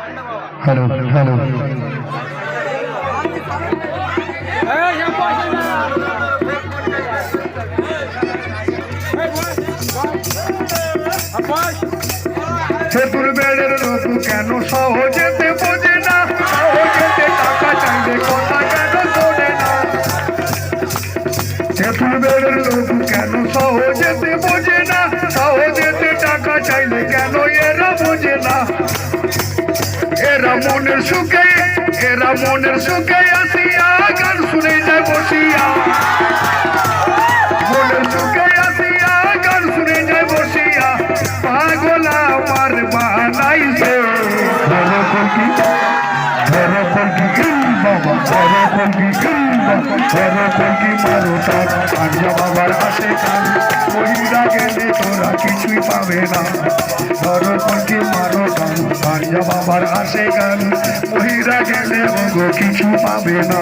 Hello hello চতুর্বেদের লোক কেন সহজেতে বোঝে না, সহজেতে টাকা চাইলে কথা কেন শোনে না। চতুর্বেদের লোক কেন সহজেতে বোঝে না, সহজেতে টাকা চাইলে কেন এরা বোঝে না। এরা মনের সুখে আসিয়া গান শুনে যায় বসিয়া, মনের সুখে আসিয়া গান শুনে যায় বসিয়া। পাগল আমার বানাইছে বাবার আসে কান, মহিলা গেলে তোরা কিছুই পাবে না। ধরো কলকি মারো টান, পাঞ্জা বাবার আসে গান, মহিলা গেলে ওগো কিছু পাবে না।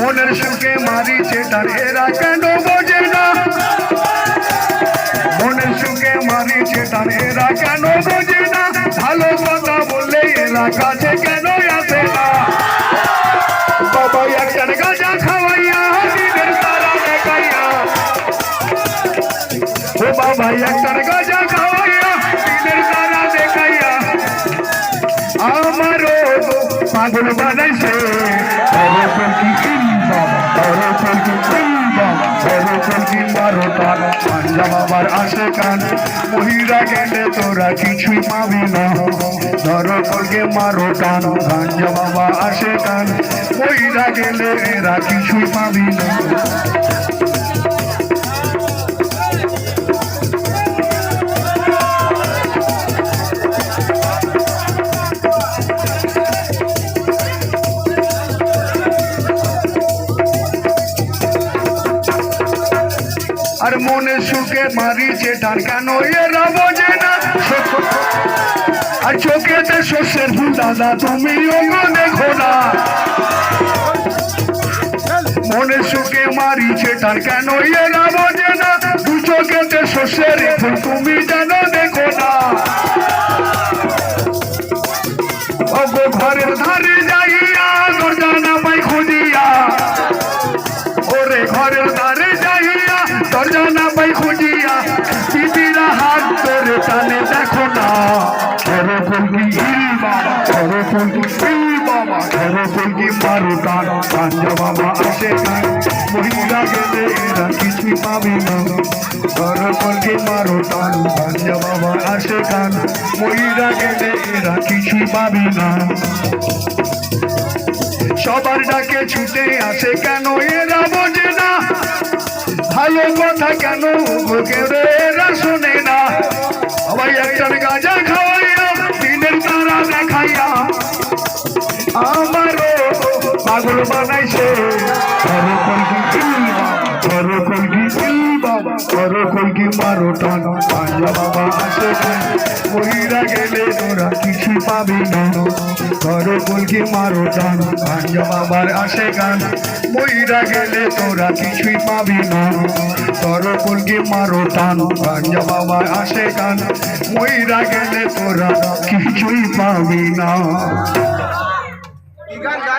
মনের সুখে মারিছে তার এরা কেন বোঝে না, মনের সুখে মারিছে তার এরা কেন বোঝে না। ভালো কথা বললে এরা কাছে কেন আসে না। বাবা একটা গাঁজা খাওয়াইয়া দিনের তারা দেখাইয়া, ও বাবা একটা গাঁজা খাওয়াইয়া দিনের তারা দেখাইয়া আমারও পাগল বানাইছে। বাবার আসে কান, মহিলা গেলে তোরা কিছুই পাবি না। ধরো কলকে মারো টান, গাঞ্জা বাবা আসে কান, মহিলা গেলে এরা কিছুই পাবি না। আর মনে সুখে মারিছে টান কেন এরা বোঝে না। আর চোখেতে শস্যের ফুল দাদা তুমি ওগো দেখো না। মনে সুখে মারিছে টান কেন এরা বোঝে না। দু চোখেতে শস্যের ফুল তুমি যেন দেখো না। ওগো ঘরের ধারে যাইয়া দরজা না পাই খুঁজিয়া, ওরে ঘরের ধারে যাইয়া দরজা না পাই খুঁজিয়া, বিবিরা হাত ধরে টানে দেখো না। ধরো কলকি বাবা, ধরো কলকি বাবা, ধরো কলকি মারো টান, পাঞ্জা বাবা আসে কান, মহিলা গেলে এরা কিছুই পাবে না। ধরো কলকি মারো টান, পাঞ্জা বাবা আসে কান, মহিলা গেলে এরা কিছুই পাবে না। সবার ডাকে ছুটে আসে কেন এরা বোঝে না। ভালো কথা কেন এরা শোনে না। সবাই একটা গাঁজা খাওয়াইয়া দিনের তারা দেখাইয়া আমারও পাগল বানাইছে। কলকি মারো টান, পাঞ্জা বাবা আসে কান, মহিলা গেলে তোরা কিছু পাবি না। ধরো কলকি মারো টান, পাঞ্জা বাবার আসে গান, মহিলা গেলে তোরা কিছুই পাবি না। ধরো কলকি মারো টান, পাঞ্জা বাবার আসে গান, মহিলা গেলে তোরা কিছুই পাবি না।